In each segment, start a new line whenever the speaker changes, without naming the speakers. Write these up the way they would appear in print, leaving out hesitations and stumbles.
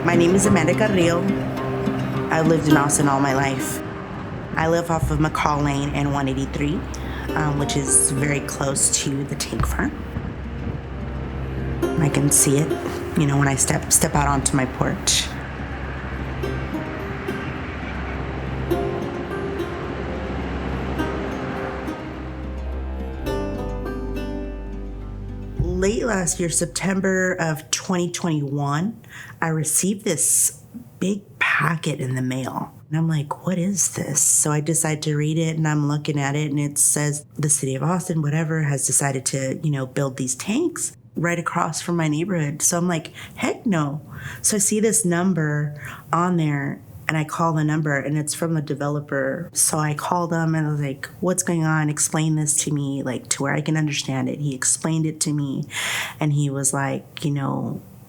My name is Amanda Carrillo. I've lived in Austin all my life. I live off of McCall Lane and 183, which is very close to the tank farm. I can see it, when I step out onto my porch. Late last year, September of 2021, I received this big packet in the mail. And I'm like, what is this? So I decide to read it, and I'm looking at it, and it says the city of Austin, whatever, has decided to, build these tanks right across from my neighborhood. So I'm like, heck no. So I see this number on there, and I call the number, and it's from the developer. So I called him, and I was like, what's going on? Explain this to me, to where I can understand it. He explained it to me, and he was like,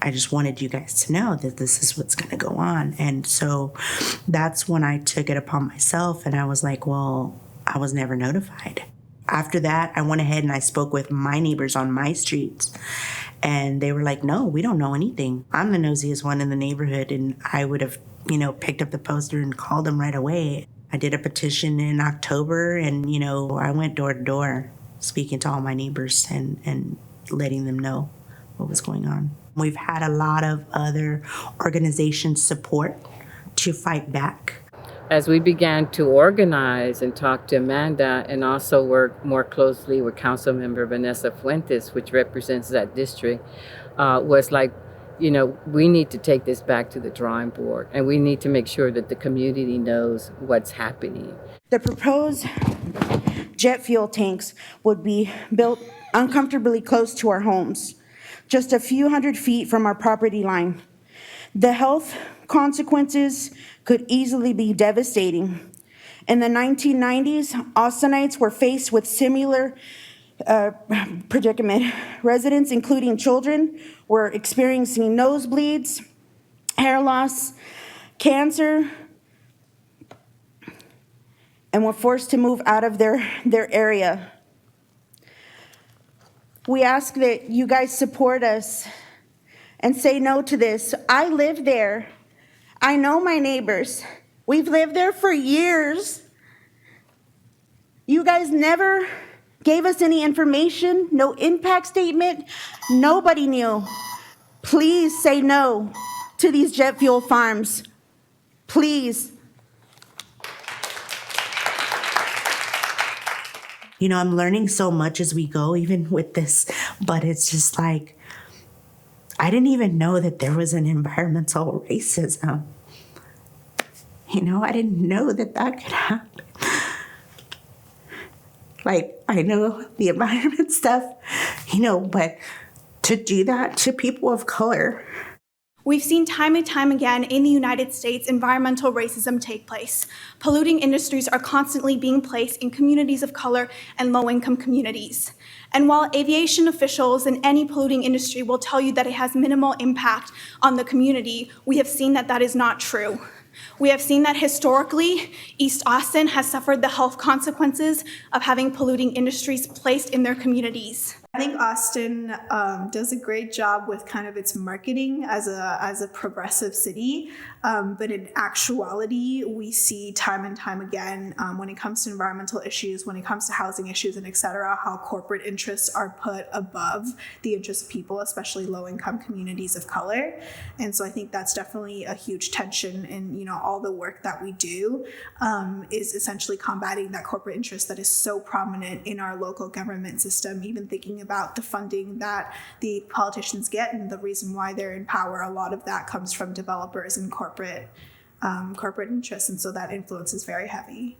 I just wanted you guys to know that this is what's going to go on. And so that's when I took it upon myself, and I was like, well, I was never notified. After that, I went ahead and I spoke with my neighbors on my streets, and they were like, no, we don't know anything. I'm the nosiest one in the neighborhood, and I would have, picked up the poster and called them right away. I did a petition in October, and, I went door to door speaking to all my neighbors and letting them know what was going on. We've had a lot of other organizations support to fight back.
As we began to organize and talk to Amanda and also work more closely with Councilmember Vanessa Fuentes, which represents that district, was like, we need to take this back to the drawing board, and we need to make sure that the community knows what's happening.
The proposed jet fuel tanks would be built uncomfortably close to our homes, just a few hundred feet from our property line. The health consequences could easily be devastating. In the 1990s, Austinites were faced with similar predicament. Residents, including children, were experiencing nosebleeds, hair loss, cancer, and were forced to move out of their area. We ask that you guys support us and say no to this. I live there. I know my neighbors. We've lived there for years. You guys never gave us any information, no impact statement. Nobody knew. Please say no to these jet fuel farms. Please. I'm learning so much as we go, even with this, but it's just like, I didn't even know that there was an environmental racism. I didn't know that could happen. I know the environment stuff, but to do that to people of color.
We've seen time and time again in the United States environmental racism take place. Polluting industries are constantly being placed in communities of color and low-income communities. And while aviation officials in any polluting industry will tell you that it has minimal impact on the community, we have seen that that is not true. We have seen that historically, East Austin has suffered the health consequences of having polluting industries placed in their communities.
I think Austin does a great job with kind of its marketing as a progressive city, but in actuality, we see time and time again when it comes to environmental issues, when it comes to housing issues, and et cetera, how corporate interests are put above the interests of people, especially low-income communities of color. And so I think that's definitely a huge tension in all the work that we do is essentially combating that corporate interest that is so prominent in our local government system, even thinking about the funding that the politicians get and the reason why they're in power. A lot of that comes from developers and corporate interests, and so that influence is very heavy.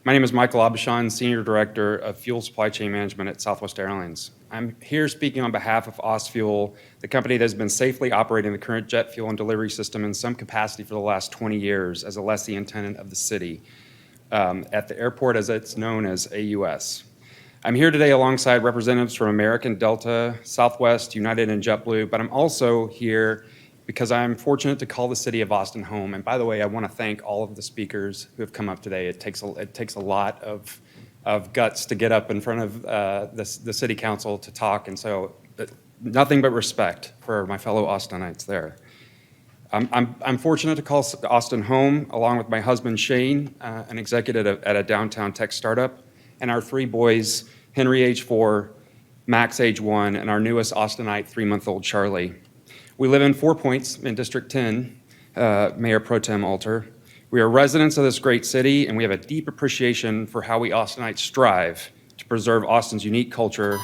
My name is Michael Abishan, Senior Director of Fuel Supply Chain Management at Southwest Airlines. I'm here speaking on behalf of Ostfuel, the company that has been safely operating the current jet fuel and delivery system in some capacity for the last 20 years as a lessee and tenant of the city at the airport as it's known as AUS. I'm here today alongside representatives from American, Delta, Southwest, United, and JetBlue, but I'm also here because I'm fortunate to call the city of Austin home. And by the way, I want to thank all of the speakers who have come up today. It takes a lot of guts to get up in front of the city council to talk, and so nothing but respect for my fellow Austinites there. I'm fortunate to call Austin home, along with my husband Shane, an executive at a downtown tech startup, and our 3 boys, Henry, age 4, Max, age 1, and our newest Austinite, 3-month-old Charlie. We live in 4 Points in District 10, Mayor Pro Tem Alter. We are residents of this great city, and we have a deep appreciation for how we Austinites strive to preserve Austin's unique culture.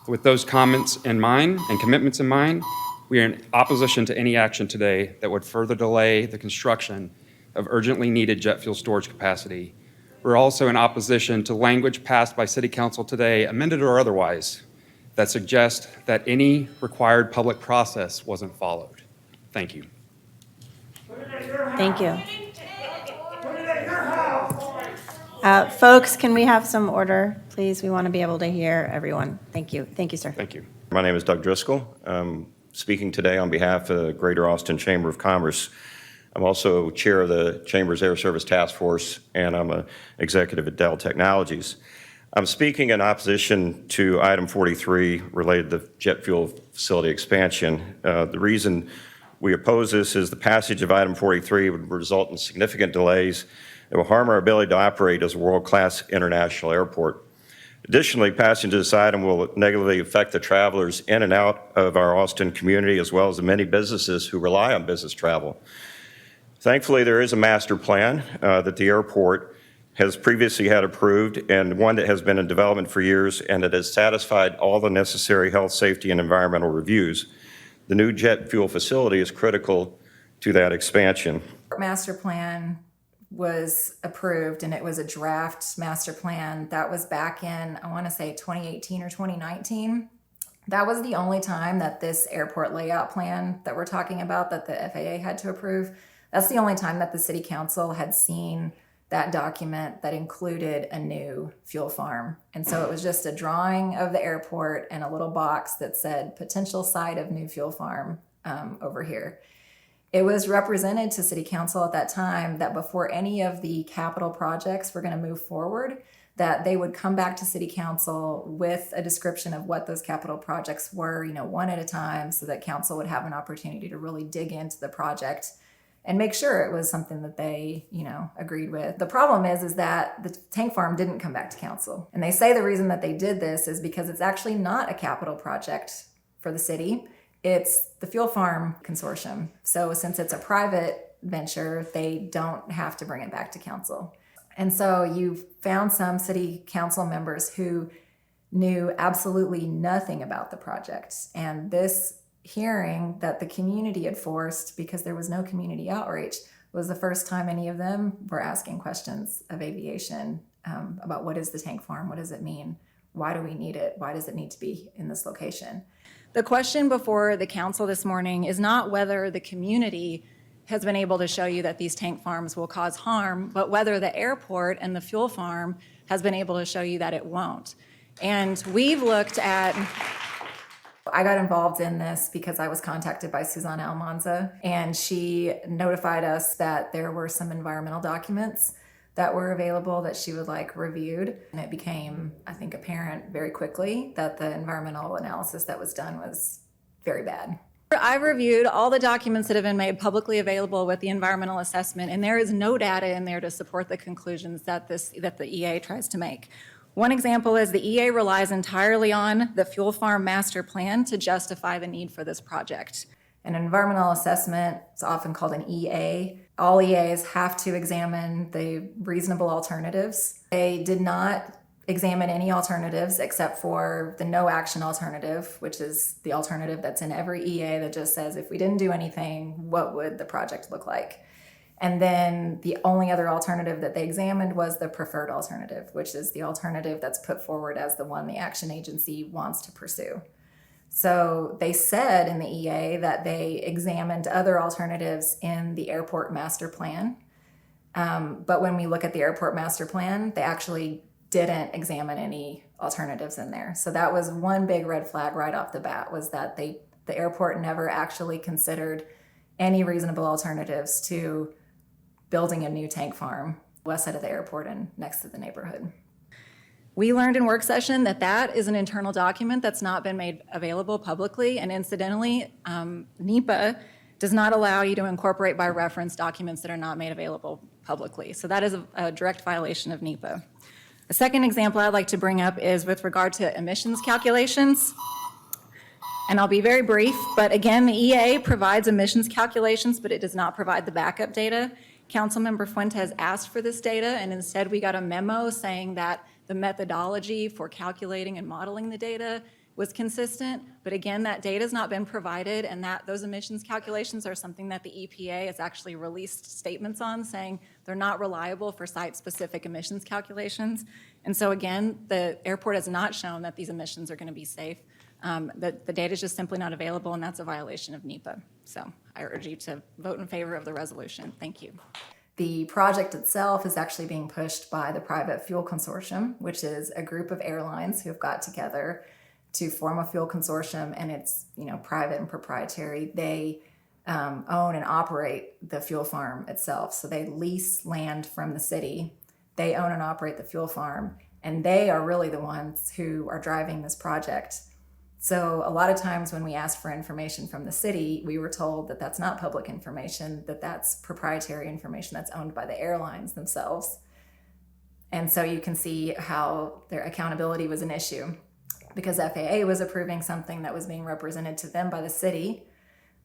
With those comments in mind and commitments in mind, we are in opposition to any action today that would further delay the construction of urgently needed jet fuel storage capacity. We're also in opposition to language passed by City Council today, amended or otherwise, that suggests that any required public process wasn't followed. Thank you.
Thank you. Folks, can we have some order, please? We want to be able to hear everyone. Thank you. Thank you, sir.
Thank you.
My name is Doug Driscoll. Speaking today on behalf of the Greater Austin Chamber of Commerce. I'm also chair of the Chamber's Air Service Task Force, and I'm an executive at Dell Technologies. I'm speaking in opposition to item 43 related to jet fuel facility expansion. The reason we oppose this is the passage of item 43 would result in significant delays that will harm our ability to operate as a world-class international airport. Additionally, passage of this item will negatively affect the travelers in and out of our Austin community, as well as the many businesses who rely on business travel. Thankfully, there is a master plan that the airport has previously had approved, and one that has been in development for years, and that has satisfied all the necessary health, safety, and environmental reviews. The new jet fuel facility is critical to that expansion.
Master plan was approved, and it was a draft master plan that was back in, I want to say 2018 or 2019. That was the only time that this airport layout plan that we're talking about that the FAA had to approve, that's the only time that the city council had seen that document that included a new fuel farm. And so it was just a drawing of the airport and a little box that said potential site of new fuel farm over here. It was represented to City Council at that time that before any of the capital projects were going to move forward, that they would come back to City Council with a description of what those capital projects were, one at a time, so that Council would have an opportunity to really dig into the project and make sure it was something that they, agreed with. The problem is that the tank farm didn't come back to Council. And they say the reason that they did this is because it's actually not a capital project for the city. It's the Fuel Farm Consortium. So since it's a private venture, they don't have to bring it back to council. And so you found some city council members who knew absolutely nothing about the project. And this hearing that the community had forced, because there was no community outreach, was the first time any of them were asking questions of aviation about what is the tank farm? What does it mean? Why do we need it? Why does it need to be in this location? The question before the council this morning is not whether the community has been able to show you that these tank farms will cause harm, but whether the airport and the fuel farm has been able to show you that it won't. And we've looked at... I got involved in this because I was contacted by Suzanne Almanza, and she notified us that there were some environmental documents that were available that she would like reviewed. And it became, I think, apparent very quickly that the environmental analysis that was done was very bad. I've reviewed all the documents that have been made publicly available with the environmental assessment, and there is no data in there to support the conclusions that the EA tries to make. One example is the EA relies entirely on the fuel farm master plan to justify the need for this project. An environmental assessment is often called an EA. All EAs have to examine the reasonable alternatives. They did not examine any alternatives except for the no action alternative, which is the alternative that's in every EA that just says, if we didn't do anything, what would the project look like? And then the only other alternative that they examined was the preferred alternative, which is the alternative that's put forward as the one the action agency wants to pursue. So they said in the EA that they examined other alternatives in the airport master plan. But when we look at the airport master plan, they actually didn't examine any alternatives in there. So that was one big red flag right off the bat, was that the airport never actually considered any reasonable alternatives to building a new tank farm west side of the airport and next to the neighborhood. We learned in work session that is an internal document that's not been made available publicly, and incidentally, NEPA does not allow you to incorporate by reference documents that are not made available publicly. So that is a direct violation of NEPA. A second example I'd like to bring up is with regard to emissions calculations. And I'll be very brief, but again, the EA provides emissions calculations, but it does not provide the backup data. Councilmember Fuentes asked for this data, and instead we got a memo saying that the methodology for calculating and modeling the data was consistent. But again, that data has not been provided, and those emissions calculations are something that the EPA has actually released statements on, saying they're not reliable for site-specific emissions calculations. And so again, the airport has not shown that these emissions are going to be safe. The data is just simply not available, and that's a violation of NEPA. So I urge you to vote in favor of the resolution. Thank you. The project itself is actually being pushed by the Private Fuel Consortium, which is a group of airlines who have got together to form a fuel consortium, and it's private and proprietary. They own and operate the fuel farm itself. So they lease land from the city. They own and operate the fuel farm, and they are really the ones who are driving this project. So a lot of times when we ask for information from the city, we were told that that's not public information, that that's proprietary information that's owned by the airlines themselves. And so you can see how their accountability was an issue, because FAA was approving something that was being represented to them by the city.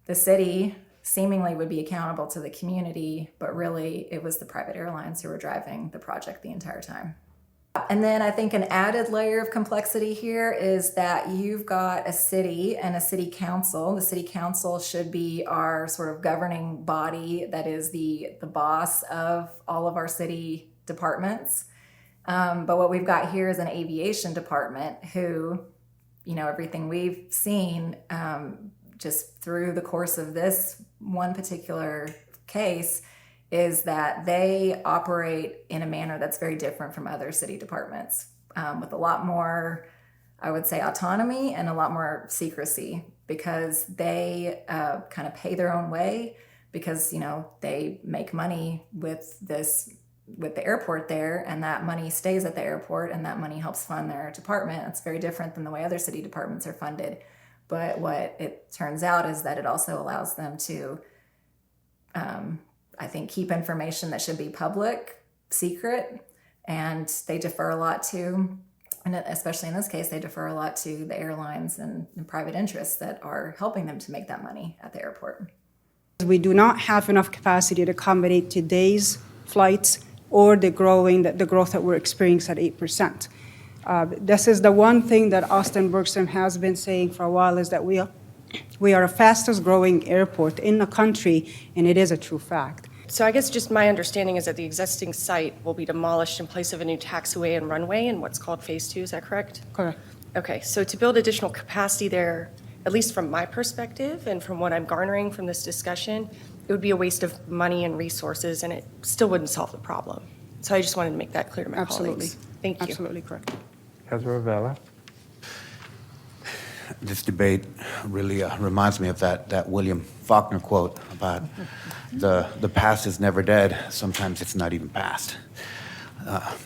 The city seemingly would be accountable to the community, but really it was the private airlines who were driving the project the entire time. And then I think an added layer of complexity here is that you've got a city and a city council. The city council should be our sort of governing body that is the boss of all of our city departments. But what we've got here is an aviation department who, everything we've seen just through the course of this one particular case is that they operate in a manner that's very different from other city departments, with a lot more, I would say, autonomy and a lot more secrecy, because they kind of pay their own way, because they make money with the airport there, and that money stays at the airport, and that money helps fund their department. It's very different than the way other city departments are funded. But what it turns out is that it also allows them to I think keep information that should be public secret, and they defer a lot to, and especially in this case, they defer a lot to the airlines and private interests that are helping them to make that money at the airport.
We do not have enough capacity to accommodate today's flights or the growth that we're experiencing at 8%. This is the one thing that Austin-Bergstrom has been saying for a while, is that we are the fastest growing airport in the country, and it is a true fact.
So I guess just my understanding is that the existing site will be demolished in place of a new taxiway and runway in what's called Phase 2, is that correct?
Correct.
Okay, so to build additional capacity there, at least from my perspective and from what I'm garnering from this discussion, it would be a waste of money and resources, and it still wouldn't solve the problem. So I just wanted to make that clear to my
Absolutely.
colleagues. Thank you.
Absolutely correct.
Councilor Vela.
This debate really reminds me of that William Faulkner quote about the past is never dead. Sometimes it's not even past.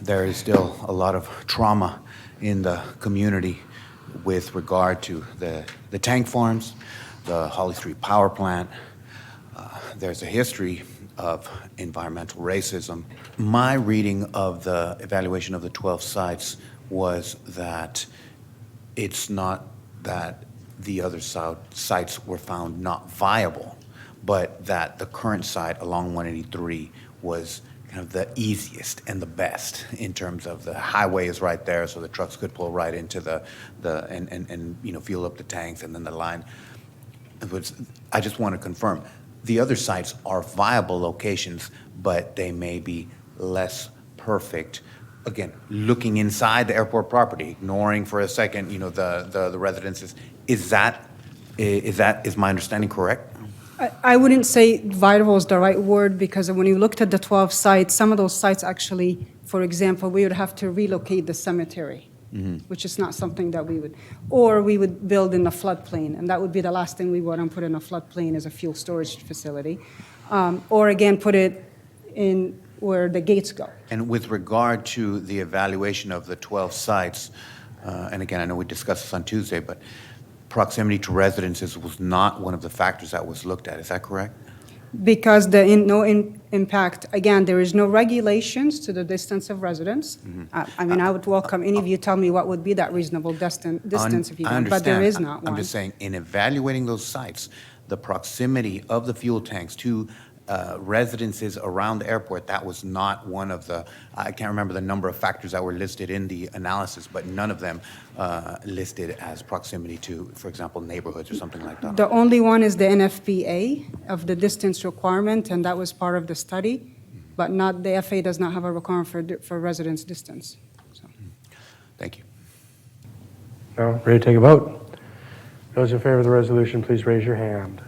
There is still a lot of trauma in the community with regard to the tank farms, the Holly Street power plant. There's a history of environmental racism. My reading of the evaluation of the 12 sites was that it's not that the other sites were found not viable, but that the current site along 183 was kind of the easiest and the best in terms of the highway is right there, so the trucks could pull right into and fuel up the tanks, and then the line. I just want to confirm, the other sites are viable locations, but they may be less perfect. Again, looking inside the airport property, ignoring for a second, the residences. Is my understanding correct?
I wouldn't say viable is the right word, because when you looked at the 12 sites, some of those sites actually, for example, we would have to relocate the cemetery, which is not something that we would, or we would build in a floodplain, and that would be the last thing we want to put in a floodplain as a fuel storage facility, or again, put it in where the gates go.
And with regard to the evaluation of the 12 sites, and again, I know we discussed this on Tuesday, but proximity to residences was not one of the factors that was looked at. Is that correct?
Because impact, again, there is no regulations to the distance of residence. I mean, I would welcome any of you tell me what would be that reasonable distance if you
I
want, but there
understand.
is not one.
I'm just saying, in evaluating those sites, the proximity of the fuel tanks to residences around the airport, that was not one of the, I can't remember the number of factors that were listed in the analysis, but none of them listed as proximity to, for example, neighborhoods or something like that.
The only one is the NFPA of the distance requirement, and that was part of the study, but not, the FAA does not have a requirement for residence distance. So.
Thank you.
No? Ready to take a vote? Those in favor of the resolution, please raise your hand.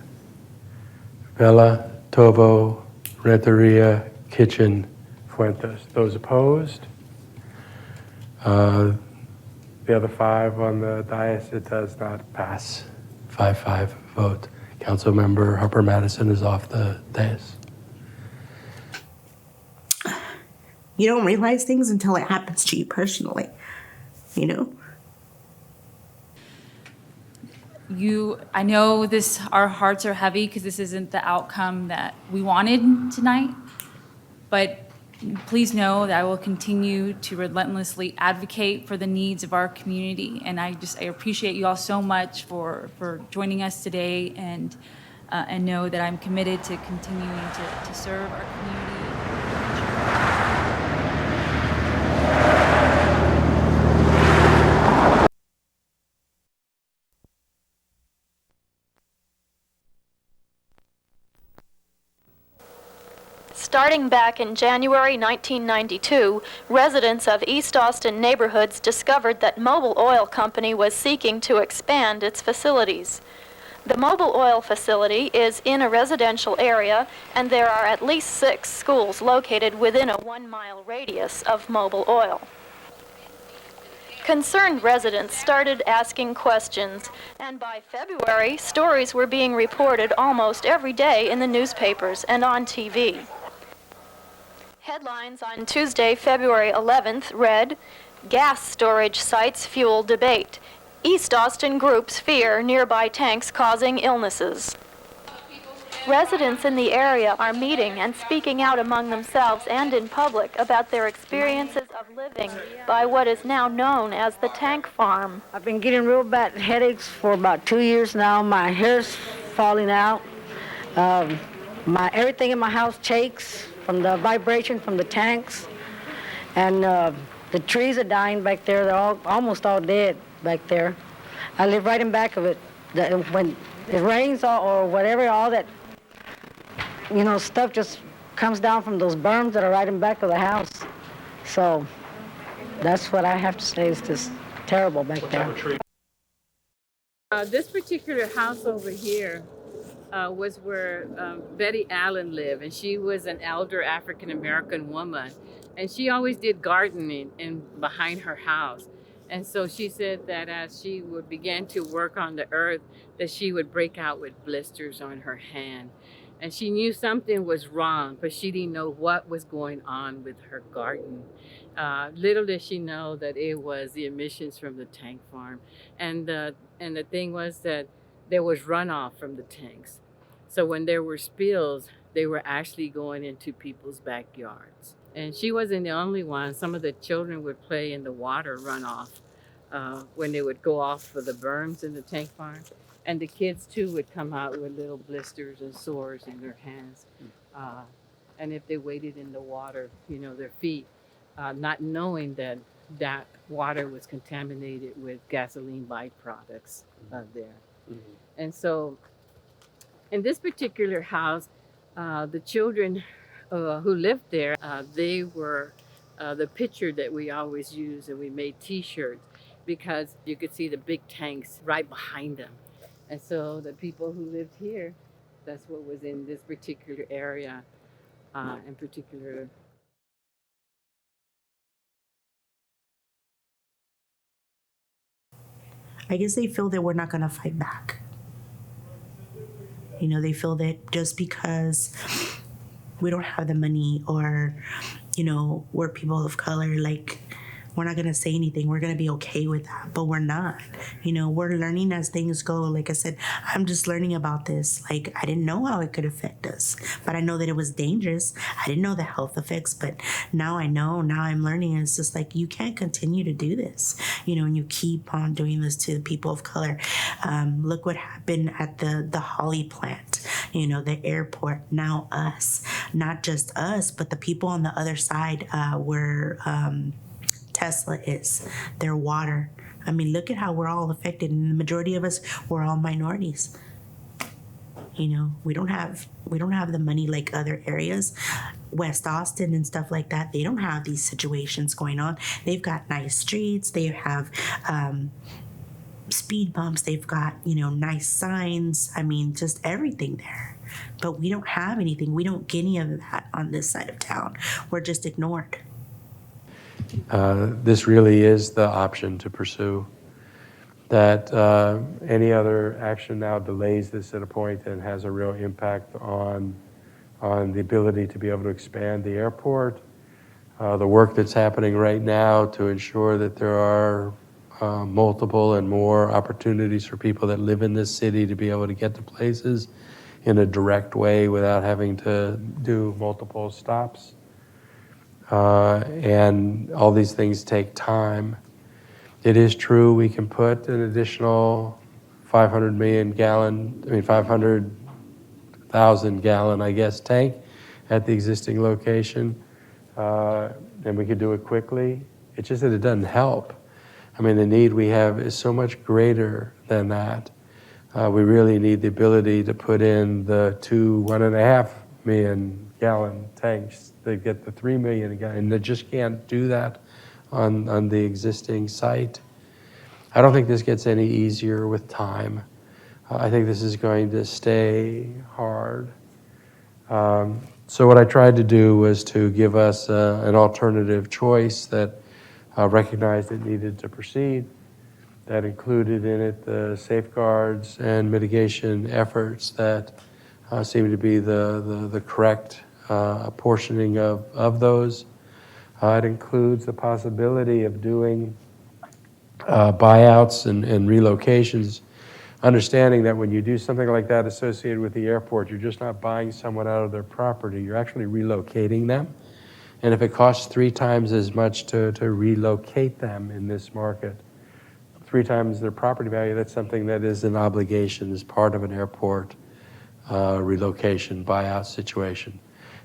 Vela, Tovo, Renteria, Kitchen, Fuentes. Those opposed? The other 5 on the dais, it does not pass. 5-5 vote. Councilmember Harper Madison is off the dais.
You don't realize things until it happens to you personally, you know?
I know our hearts are heavy because this isn't the outcome that we wanted tonight, but please know that I will continue to relentlessly advocate for the needs of our community. And I appreciate you all so much for joining us today, and know that I'm committed to continuing to serve our community.
Starting back in January 1992, residents of East Austin neighborhoods discovered that Mobil Oil Company was seeking to expand its facilities. The Mobil Oil facility is in a residential area, and there are at least 6 schools located within a 1-mile radius of Mobil Oil. Concerned residents started asking questions, and by February, stories were being reported almost every day in the newspapers and on TV. Headlines on Tuesday, February 11th read, "Gas storage sites fuel debate. East Austin groups fear nearby tanks causing illnesses." Residents in the area are meeting and speaking out among themselves and in public about their experiences of living by what is now known as the tank farm.
I've been getting real bad headaches for about 2 years now. My hair's falling out. Everything in my house shakes from the vibration from the tanks, and the trees are dying back there. They're almost all dead back there. I live right in back of it. When it rains or whatever, all that stuff just comes down from those berms that are right in back of the house. So that's what I have to say. It's just terrible back there.
This particular house over here was where Betty Allen lived, and she was an elder African-American woman, and she always did gardening behind her house. And so she said that as she would begin to work on the earth, that she would break out with blisters on her hand. And she knew something was wrong, but she didn't know what was going on with her garden. Little did she know that it was the emissions from the tank farm. And the thing was that there was runoff from the tanks. So when there were spills, they were actually going into people's backyards. And she wasn't the only one. Some of the children would play in the water runoff when they would go off for the berms in the tank farm. And the kids too would come out with little blisters and sores in their hands. And if they waded in the water, their feet, not knowing that that water was contaminated with gasoline byproducts there. Mm-hmm. And so in this particular house, the children who lived there, they were the picture that we always use, and we made t-shirts because you could see the big tanks right behind them. And so the people who lived here, that's what was in this particular area in particular.
I guess they feel that we're not going to fight back. They feel that just because we don't have the money or, we're people of color, like we're not going to say anything. We're going to be okay with that, but we're not. You know, we're learning as things go. Like I said, I'm just learning about this. Like, I didn't know how it could affect us, but I know that it was dangerous. I didn't know the health effects, but now I know. Now I'm learning. And it's just like, you can't continue to do this, you know, and you keep on doing this to the people of color. Look what happened at the Holly plant, you know, the airport. Now us, not just us, but the people on the other side where Tesla is, their water. I mean, look at how we're all affected, and the majority of us, we're all minorities. You know, we don't have the money like other areas, West Austin and stuff like that. They don't have these situations going on. They've got nice streets. They have speed bumps. They've got, you know, nice signs. I mean, just everything there. But we don't have anything. We don't get any of that on this side of town. We're just ignored.
This really is the option to pursue. That any other action now delays this at a point and has a real impact on the ability to be able to expand the airport. The work that's happening right now to ensure that there are multiple and more opportunities for people that live in this city to be able to get to places in a direct way without having to do multiple stops. And all these things take time. It is true we can put an additional 500,000 gallon, I guess, tank at the existing location, and we could do it quickly. It's just that it doesn't help. I mean, the need we have is so much greater than that. We really need the ability to put in the 1.5 million gallon tanks to get the 3 million gallon, and they just can't do that on the existing site. I don't think this gets any easier with time. I think this is going to stay hard. So what I tried to do was to give us an alternative choice that recognized it needed to proceed, that included in it the safeguards and mitigation efforts that seem to be the correct apportioning of those. It includes the possibility of doing buyouts and relocations, understanding that when you do something like that associated with the airport, you're just not buying someone out of their property, you're actually relocating them. And if it costs 3 times as much to relocate them in this market, 3 times their property value, that's something that is an obligation as part of an airport relocation buyout situation.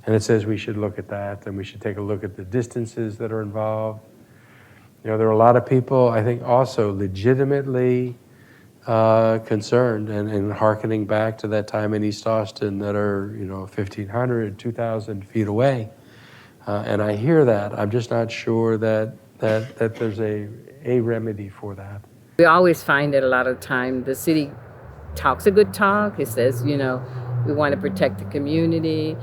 And it says we should look at that, and we should take a look at the distances that are involved. You know, there are a lot of people, I think, also legitimately concerned and hearkening back to that time in East Austin that are, you know, 1,500, 2,000 feet away. And I hear that. I'm just not sure that there's a remedy for that.
We always find that a lot of time the city talks a good talk. It says, you know, we want to protect the community.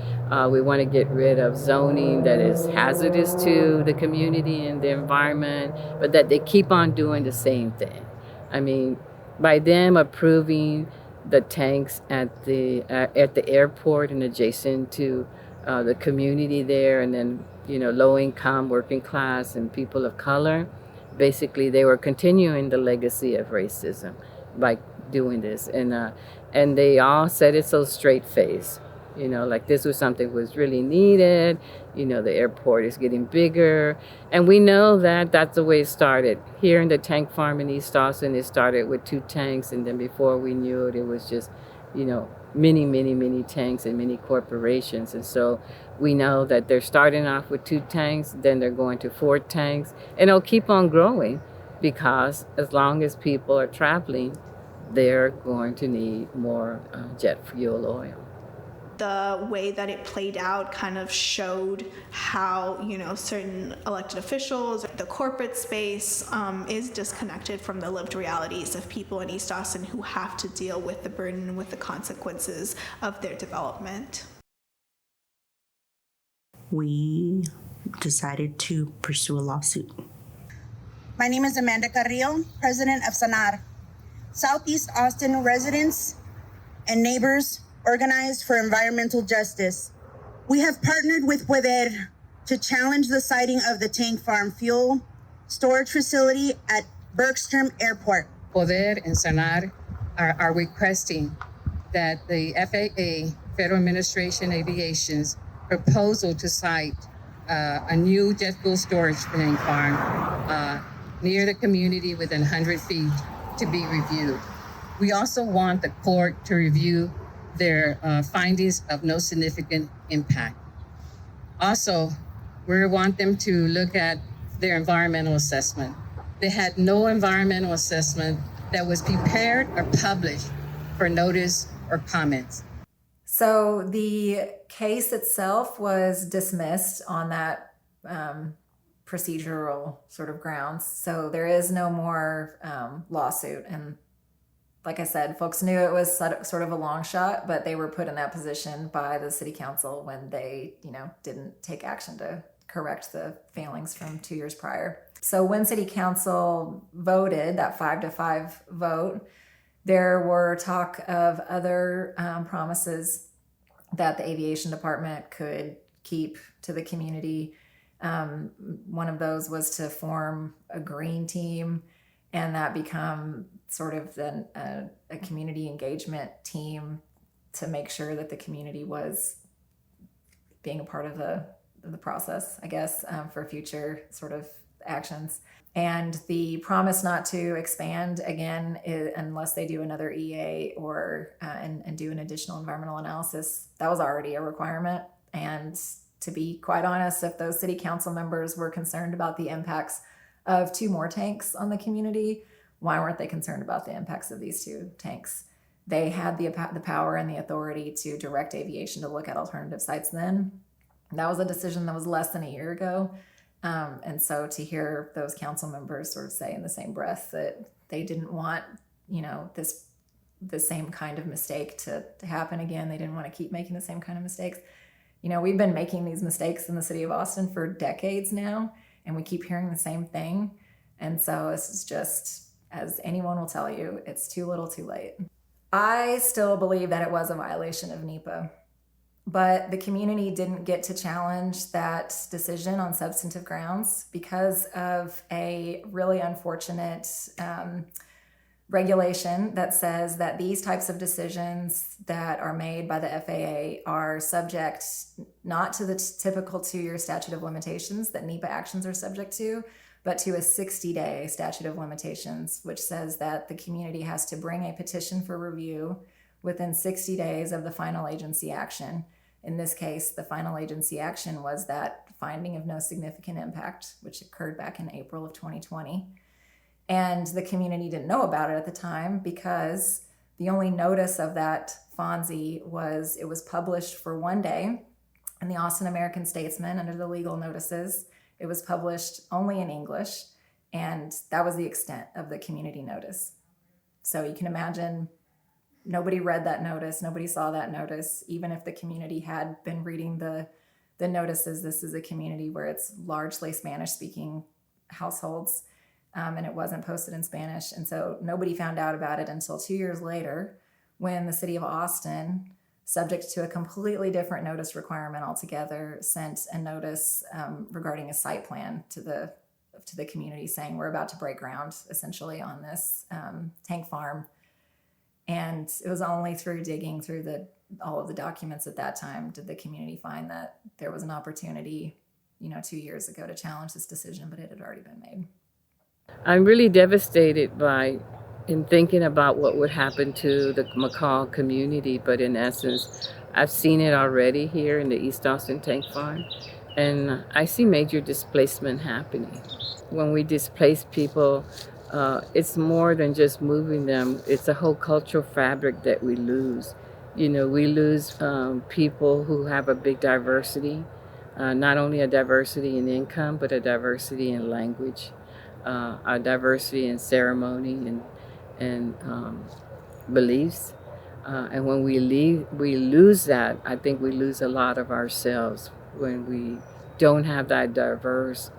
We want to get rid of zoning that is hazardous to the community and the environment, but that they keep on doing the same thing. I mean, by them approving the tanks at the airport and adjacent to the community there, and then, you know, low income, working class, and people of color, basically they were continuing the legacy of racism by doing this. And they all said it so straight face, you know, like this was something that was really needed. You know, the airport is getting bigger. And we know that that's the way it started. Here in the tank farm in East Austin, it started with 2 tanks. And then before we knew it, it was just, you know, many, many, many tanks and many corporations. And so we know that they're starting off with 2 tanks, then they're going to 4 tanks, and it'll keep on growing because as long as people are traveling, they're going to need more jet fuel oil.
The way that it played out kind of showed how, you know, certain elected officials, the corporate space is disconnected from the lived realities of people in East Austin who have to deal with the burden and with the consequences of their development.
We decided to pursue a lawsuit.
My name is Amanda Carrillo, president of SANAR, Southeast Austin residents and neighbors organized for environmental justice. We have partnered with Poder to challenge the siting of the tank farm fuel storage facility at Bergstrom Airport.
Poder and Sanar are requesting that the FAA, Federal Administration Aviation's proposal to site a new jet fuel storage tank farm near the community within 100 feet to be reviewed. We also want the court to review their findings of no significant impact. Also, we want them to look at their environmental assessment. They had no environmental assessment that was prepared or published for notice or comments.
So the case itself was dismissed on that procedural sort of grounds. So there is no more lawsuit. And like I said, folks knew it was sort of a long shot, but they were put in that position by the city council when they, didn't take action to correct the failings from 2 years prior. So when city council voted that 5-5 vote, there were talk of other promises that the aviation department could keep to the community. One of those was to form a green team and that become sort of then a community engagement team to make sure that the community was being a part of the process, I guess, for future sort of actions. And the promise not to expand again unless they do another EA or and do an additional environmental analysis, that was already a requirement. And to be quite honest, if those city council members were concerned about the impacts of 2 more tanks on the community, why weren't they concerned about the impacts of these 2 tanks? They had the power and the authority to direct aviation to look at alternative sites then. That was a decision that was less than a year ago. And so to hear those council members sort of say in the same breath that they didn't want, the same kind of mistake to happen again. They didn't want to keep making the same kind of mistakes. We've been making these mistakes in the city of Austin for decades now, and we keep hearing the same thing. And so this is just, as anyone will tell you, it's too little too late. I still believe that it was a violation of NEPA. But the community didn't get to challenge that decision on substantive grounds because of a really unfortunate regulation that says that these types of decisions that are made by the FAA are subject not to the typical 2-year statute of limitations that NEPA actions are subject to, but to a 60-day statute of limitations, which says that the community has to bring a petition for review within 60 days of the final agency action. In this case, the final agency action was that finding of no significant impact, which occurred back in April of 2020. And the community didn't know about it at the time because the only notice of that FONSI was it was published for 1 day in the Austin American-Statesman under the legal notices. It was published only in English, and that was the extent of the community notice. So you can imagine nobody read that notice, nobody saw that notice. Even if the community had been reading the notices, this is a community where it's largely Spanish-speaking households, and it wasn't posted in Spanish. And so nobody found out about it until 2 years later when the city of Austin, subject to a completely different notice requirement altogether, sent a notice regarding a site plan to the community saying we're about to break ground essentially on this tank farm. And it was only through digging through all of the documents at that time did the community find that there was an opportunity, 2 years ago to challenge this decision, but it had already been made.
I'm really devastated in thinking about what would happen to the McCall community, but in essence, I've seen it already here in the East Austin Tank Farm, and I see major displacement happening. When we displace people, it's more than just moving them. It's a whole cultural fabric that we lose. We lose people who have a big diversity, not only a diversity in income, but a diversity in language, a diversity in ceremony and beliefs. And when we lose that, I think we lose a lot of ourselves when we don't have that diverse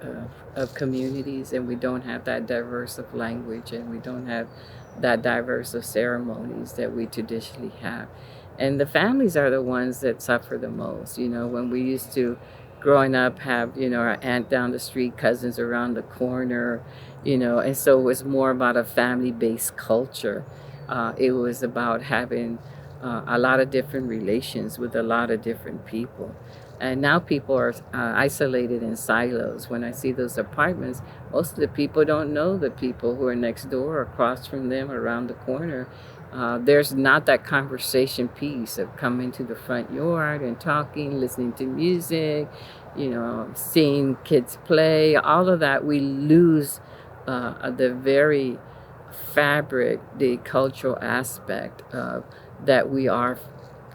of communities, and we don't have that diverse of language, and we don't have that diverse of ceremonies that we traditionally have. And the families are the ones that suffer the most. When we used to growing up have, our aunt down the street, cousins around the corner, and so it was more about a family-based culture. It was about having a lot of different relations with a lot of different people. And now people are isolated in silos. When I see those apartments, most of the people don't know the people who are next door or across from them, around the corner. There's not that conversation piece of coming to the front yard and talking, listening to music, seeing kids play, all of that. We lose the very fabric, the cultural aspect of that we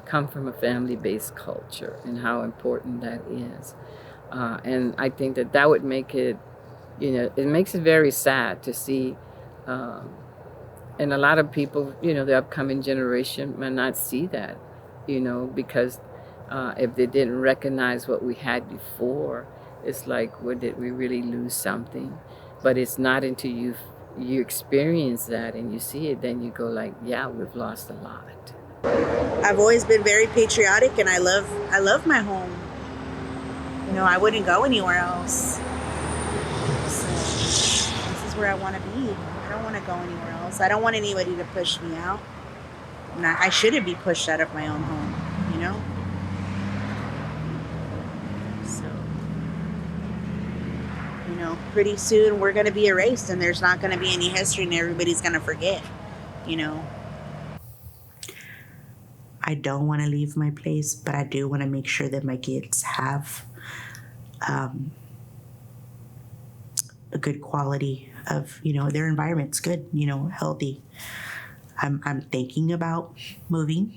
come from a family-based culture and how important that is. And I think that would make it, it makes it very sad to see. And a lot of people, the upcoming generation might not see that, because if they didn't recognize what we had before, it's like, well, did we really lose something? But it's not until you experience that and you see it, then you go like, yeah, we've lost a lot.
I've always been very patriotic, and I love my home. I wouldn't go anywhere else. So this is where I want to be. I don't want to go anywhere else. I don't want anybody to push me out. And I shouldn't be pushed out of my own home, So, pretty soon we're going to be erased, and there's not going to be any history, and everybody's going to forget, I don't want to leave my place, but I do want to make sure that my kids have a good quality of, their environment's good, healthy. I'm thinking about moving,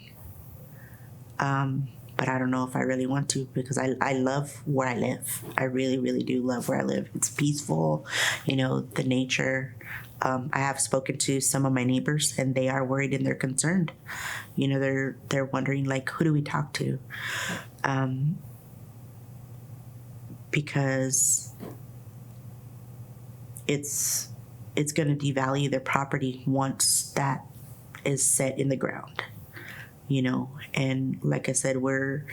but I don't know if I really want to, because I love where I live. I really, really do love where I live. It's peaceful, the nature. I have spoken to some of my neighbors, and they are worried and they're concerned. They're wondering, like, who do we talk to? Because it's going to devalue their property once that is set in the ground. And like I said, we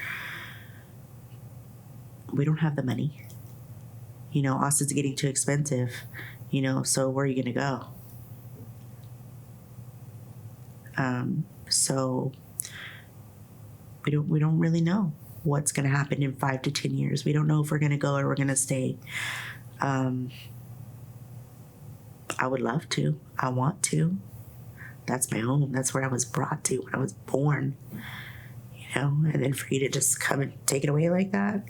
don't have the money. Austin's getting too expensive. So where are you going to go? So we don't really know what's going to happen in 5 to 10 years. We don't know if we're going to go or we're going to stay. I would love to. I want to. That's my home. That's where I was brought to when I was born. And then for you to just come and take it away like that,